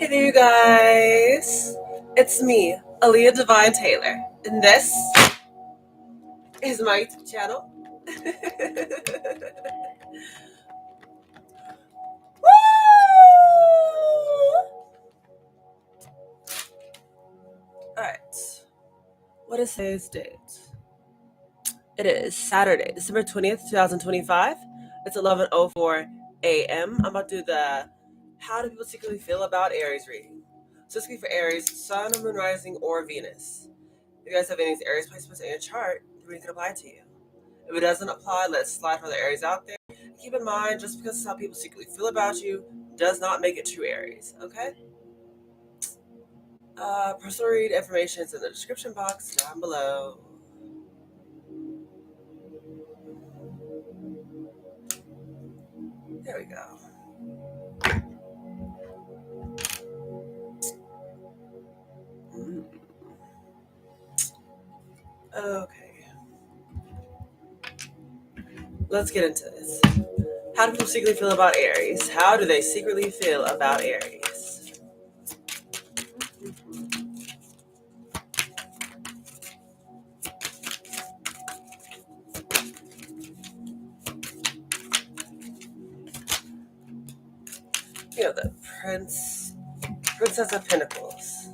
Hey there, you guys. It's me, Aaliyah Divine Taylor, and this is my YouTube channel. Woo! Alright, what is today's date? It is Saturday, December 20th, 2025. It's 11:04 a.m. I'm about to do the How Do People Secretly Feel About Aries reading. So this could be for Aries, Sun, Moon, Rising, or Venus. If you guys have any Aries placements in your chart, the reading can apply to you. If it doesn't apply, let's slide for the Aries out there. Keep in mind, just because it's how people secretly feel about you does not make it true Aries, okay? Personal read information is in the description box down below. There we go. Okay. Let's get into this. How do people secretly feel about Aries? How do they secretly feel about Aries? You know, the Princess of Pentacles.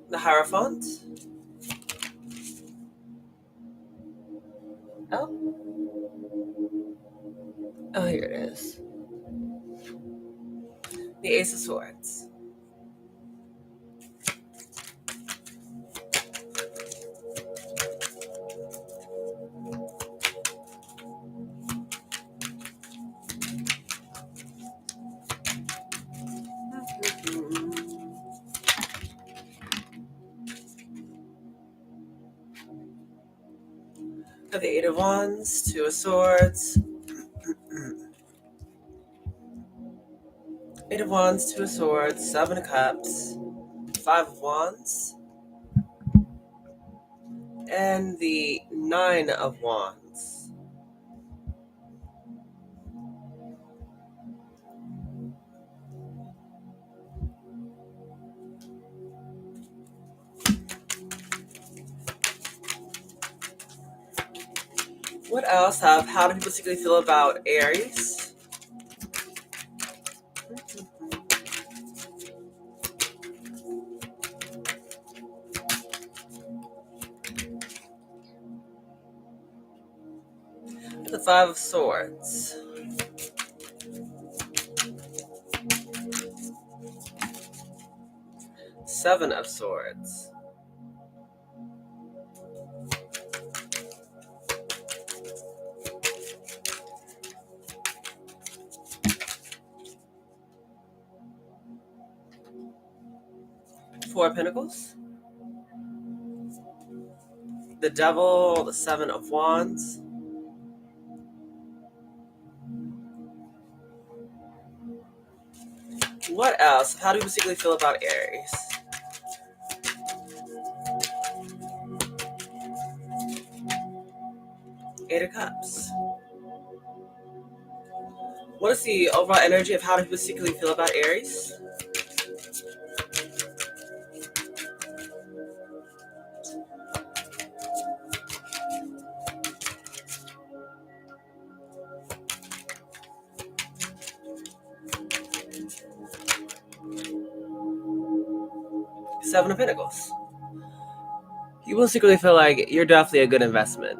The Hierophant. Oh, here it is. The Ace of Swords. The Eight of Wands, Two of Swords. Eight of Wands, Two of Swords, Seven of Cups, Five of Wands, and the Nine of Wands. What else? How do people secretly feel about Aries? The Five of Swords. Seven of Swords. Four of Pentacles. The Devil, the Seven of Wands. What else? How do people secretly feel about Aries? Eight of Cups. What is the overall energy of how do people secretly feel about Aries? Seven of Pentacles. You will secretly feel like you're definitely a good investment.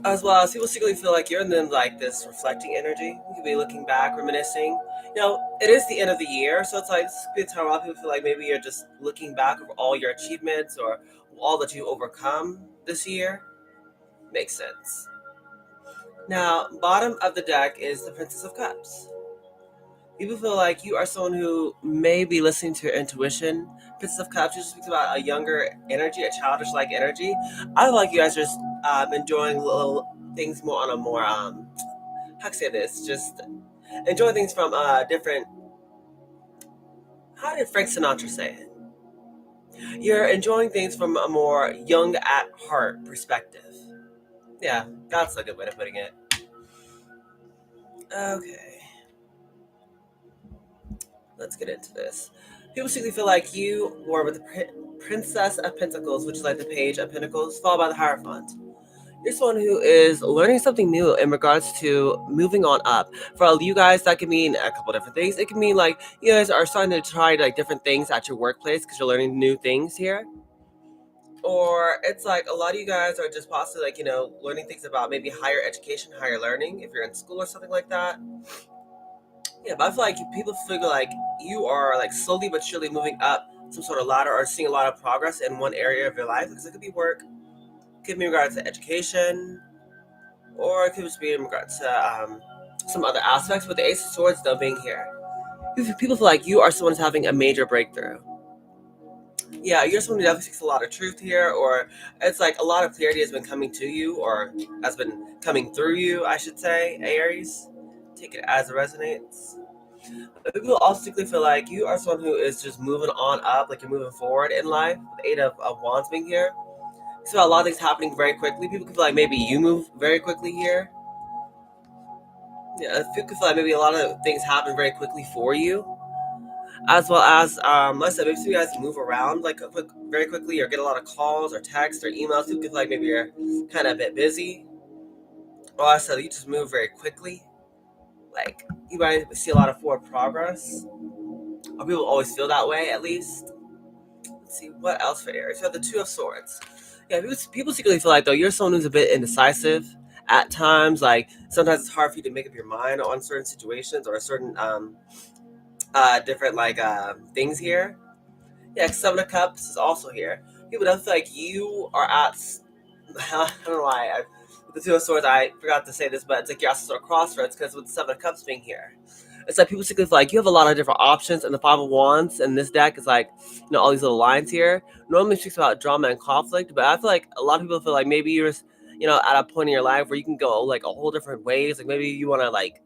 As well as people secretly feel like you're in them like this reflecting energy. You could be looking back, reminiscing. You know, it is the end of the year, so it's like this could be a time a lot of people feel like maybe you're just looking back over all your achievements or all that you overcome this year. Makes sense. Now, bottom of the deck is the Princess of Cups. People feel like you are someone who may be listening to your intuition. Princess of Cups just speaks about a younger energy, a childish-like energy. I feel like you guys are just enjoying little things more on a more, how can I say this? Just enjoying things from different, how did Frank Sinatra say it? You're enjoying things from a more young at heart perspective. Yeah, that's a good way of putting it. Okay, let's get into this. People basically feel like you were with the Princess of Pentacles, which is like the Page of Pentacles, followed by the Hierophant. You're someone who is learning something new in regards to moving on up. For all you guys, that can mean a couple different things. It can mean like you guys are starting to try like different things at your workplace because you're learning new things here. Or it's like a lot of you guys are just possibly like, learning things about maybe higher education, higher learning, if you're in school or something like that. Yeah, but I feel like people figure like you are like slowly but surely moving up some sort of ladder or seeing a lot of progress in one area of your life. Because it could be work, it could be in regards to education, or it could just be in regards to some other aspects. With the Ace of Swords though being here, people feel like you are someone who's having a major breakthrough. Yeah, you're someone who definitely seeks a lot of truth here, or it's like a lot of clarity has been coming to you, or has been coming through you, I should say, Aries. Take it as it resonates. But people also typically feel like you are someone who is just moving on up, like you're moving forward in life, with the Eight of Wands being here. So a lot of things happening very quickly. People could feel like maybe you move very quickly here. Yeah, people could feel like maybe a lot of things happen very quickly for you, as well as like I said, maybe some of you guys move around like very quickly, or get a lot of calls or texts or emails. People could feel like maybe you're kind of a bit busy, or I said you just move very quickly. Like you might see a lot of forward progress, or people always feel that way at least. Let's see what else for Aries. You have the Two of Swords. Yeah, people secretly feel like though you're someone who's a bit indecisive at times. Like sometimes it's hard for you to make up your mind on certain situations or certain different like things here. Yeah, Seven of Cups is also here. People don't feel like you are at. I don't know why. With the Two of Swords, I forgot to say this, but it's like you're at sort of crossroads because with the Seven of Cups being here, it's like people basically feel like you have a lot of different options, and the Five of Wands in this deck is like all these little lines here. Normally speaks about drama and conflict, but I feel like a lot of people feel like maybe you're just at a point in your life where you can go like a whole different ways. Like maybe you want to like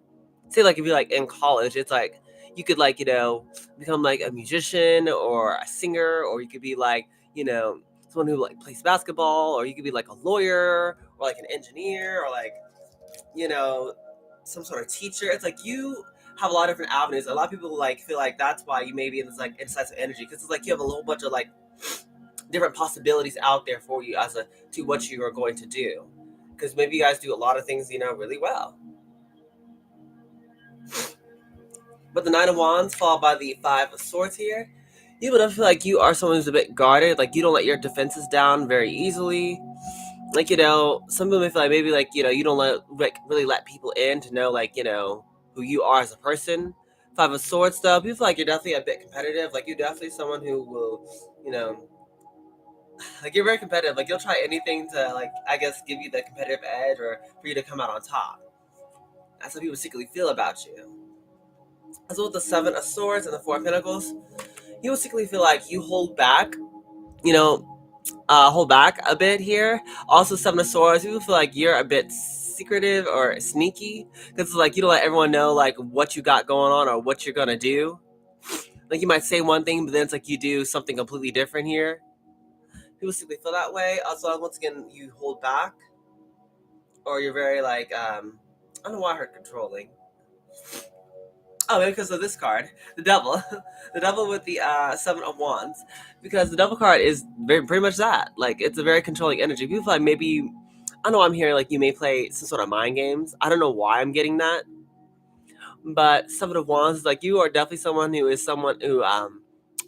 say like if you're like in college, it's like you could like become like a musician or a singer, or you could be like someone who like plays basketball, or you could be like a lawyer or like an engineer, or like you know some sort of teacher. It's like you have a lot of different avenues. A lot of people like feel like that's why you may be in this like indecisive energy, because it's like you have a whole bunch of like different possibilities out there for you as a to what you are going to do, because maybe you guys do a lot of things really well. But the Nine of Wands followed by the Five of Swords here, you would feel like you are someone who's a bit guarded. Like you don't let your defenses down very easily. Like some people may feel like maybe like you don't really let people in to know like who you are as a person. Five of Swords though, people feel like you're definitely a bit competitive. Like you're definitely someone who will, you know, like you're very competitive. Like you'll try anything to like I guess give you the competitive edge or for you to come out on top. That's how people secretly feel about you. As well with the Seven of Swords and the Four of Pentacles, you basically feel like you you know, hold back a bit here. Also, Seven of Swords, people feel like you're a bit secretive or sneaky because like you don't let everyone know like what you got going on or what you're gonna do. Like you might say one thing, but then it's like you do something completely different here. People simply feel that way. Also, once again, you hold back, or you're very like I don't know why I heard controlling. Oh, maybe because of this card, the Devil, the Devil with the Seven of Wands, because the Devil card is pretty much that. Like it's a very controlling energy. People feel like maybe I know I'm hearing like you may play some sort of mind games. I don't know why I'm getting that, but Seven of Wands is like you are definitely someone who isn't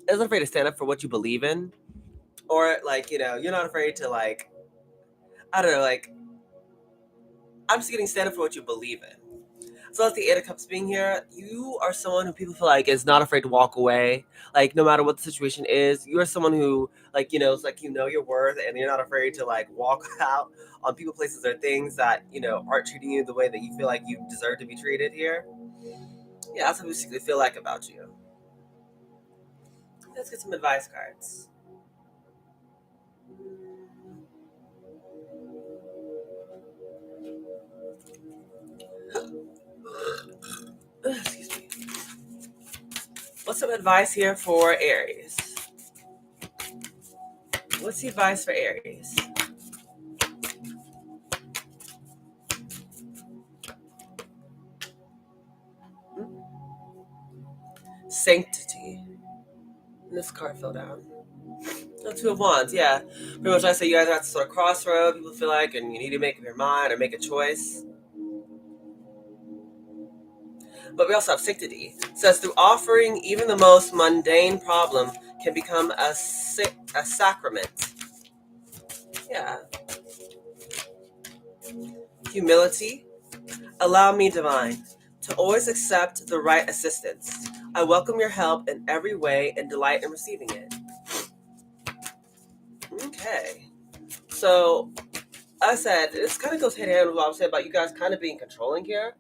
afraid to stand up for what you believe in, or like you're not afraid to like I don't know like I'm just getting stand up for what you believe in. So as the Eight of Cups being here, you are someone who people feel like is not afraid to walk away. Like no matter what the situation is, you are someone who like it's like your worth, and you're not afraid to like walk out on people, places, or things that aren't treating you the way that you feel like you deserve to be treated here. Yeah, that's what we basically feel like about you. Let's get some advice cards. Excuse me. What's some advice here for Aries? What's the advice for Aries? Sanctity. And this card fell down. The Two of Wands, yeah. Pretty much, I say you guys are at sort of crossroad. People feel like, and you need to make up your mind or make a choice. But we also have sanctity. It says through offering, even the most mundane problem can become a sacrament. Yeah. Humility. Allow me, divine, to always accept the right assistance. I welcome your help in every way and delight in receiving it. Okay. So I said this kind of goes hand in hand with what I was saying about you guys kind of being controlling here,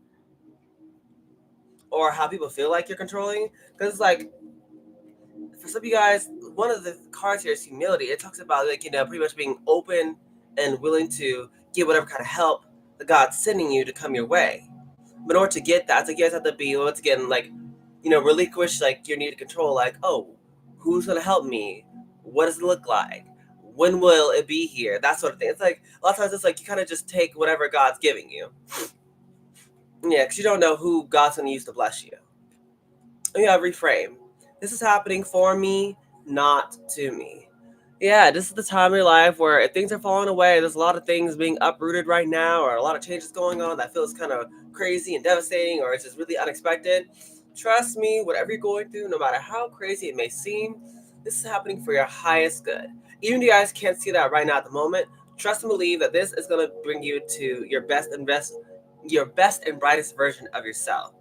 or how people feel like you're controlling. Because it's like for some of you guys, one of the cards here is humility. It talks about like pretty much being open and willing to get whatever kind of help that God's sending you to come your way. But in order to get that, so you guys have to be once again like relinquish like your need to control. Like, oh, who's gonna help me? What does it look like? When will it be here? That sort of thing. It's like a lot of times it's like you kind of just take whatever God's giving you. Yeah, because you don't know who God's gonna use to bless you. Yeah, reframe. This is happening for me, not to me. Yeah, this is the time of your life where if things are falling away, there's a lot of things being uprooted right now, or a lot of changes going on that feels kind of crazy and devastating, or it's just really unexpected. Trust me, whatever you're going through, no matter how crazy it may seem, this is happening for your highest good. Even if you guys can't see that right now at the moment, trust and believe that this is going to bring you to your best and brightest version of yourself.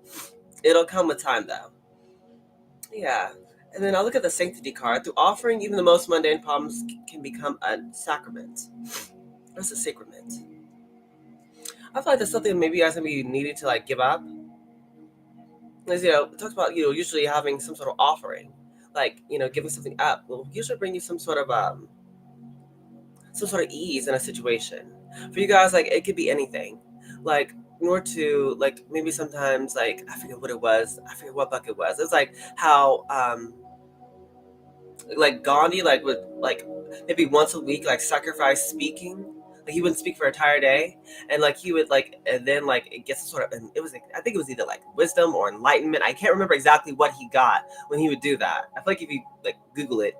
It'll come with time, though. Yeah. And then I'll look at the sanctity card. Through offering, even the most mundane problems can become a sacrament. What's a sacrament? I feel like that's something maybe you guys maybe needed to like give up. Because it talks about usually having some sort of offering, like giving something up will usually bring you some sort of ease in a situation. For you guys, like it could be anything. Like in order to like maybe sometimes like I forget what it was. I forget what book it was. It's like how like Gandhi like would like maybe once a week like sacrifice speaking. Like he wouldn't speak for an entire day, and like he would like, and then like it gets sort of, and it was like I think it was either like wisdom or enlightenment. I can't remember exactly what he got when he would do that. I feel like if you like Google it,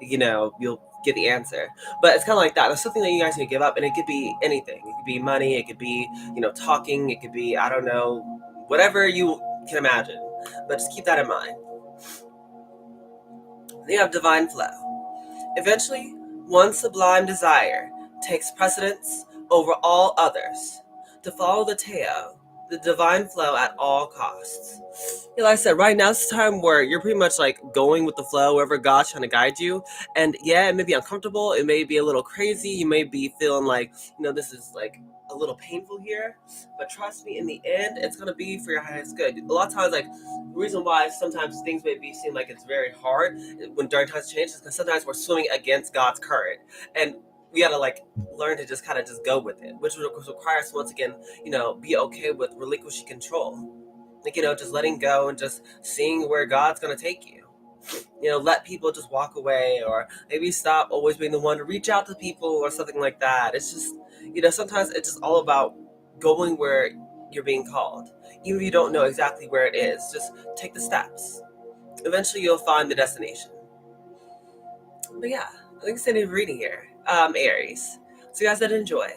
you'll get the answer. But it's kind of like that. It's something that you guys need to give up, and it could be anything. It could be money. It could be talking. It could be I don't know, whatever you can imagine. But just keep that in mind. Then you have divine flow. Eventually, one sublime desire takes precedence over all others to follow the Tao, the divine flow at all costs. Yeah, like I said, right now it's a time where you're pretty much like going with the flow wherever God's trying to guide you. And yeah, it may be uncomfortable, it may be a little crazy, you may be feeling like, this is like a little painful here. But trust me, in the end, it's gonna be for your highest good. A lot of times, like the reason why sometimes things may be seem like it's very hard when during times of change is because sometimes we're swimming against God's current. And we gotta like learn to just kind of just go with it, which requires once again, be okay with relinquishing control. Like, just letting go and just seeing where God's gonna take you. Let people just walk away, or maybe stop always being the one to reach out to people or something like that. It's just, sometimes it's just all about going where you're being called. Even if you don't know exactly where it is, just take the steps. Eventually you'll find the destination. But yeah, I think it's the end of reading here. Aries. So you guys did enjoy.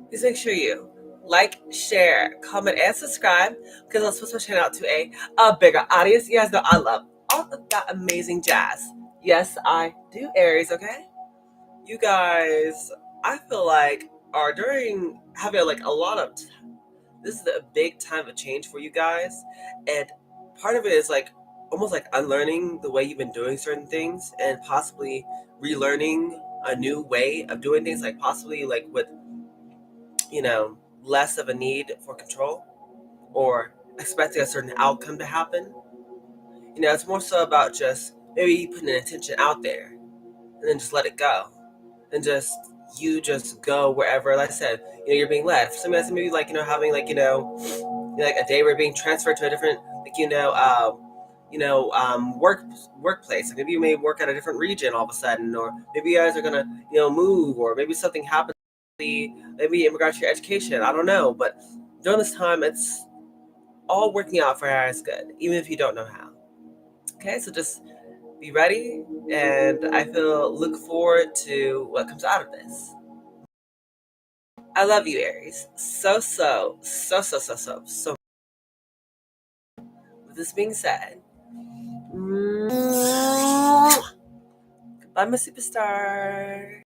Please make sure you like, share, comment, and subscribe because I'll switch my channel out to a bigger audience. You guys know I love all of that amazing jazz. Yes, I do, Aries, okay? You guys, I feel like are during having like a lot of this is a big time of change for you guys, and part of it is like almost like unlearning the way you've been doing certain things and possibly relearning a new way of doing things, like possibly like with less of a need for control or expecting a certain outcome to happen. It's more so about just maybe putting an intention out there and then just let it go and just go wherever. Like I said, you're being led. For some guys, maybe like having like a day where you're being transferred to a different workplace. Like maybe you may work at a different region all of a sudden, or maybe you guys are gonna move, or maybe something happens. Maybe in regards to your education, I don't know. But during this time, it's all working out for your highest good, even if you don't know how. Okay, so just be ready, and I feel look forward to what comes out of this. I love you, Aries. So. With this being said, goodbye, my superstar.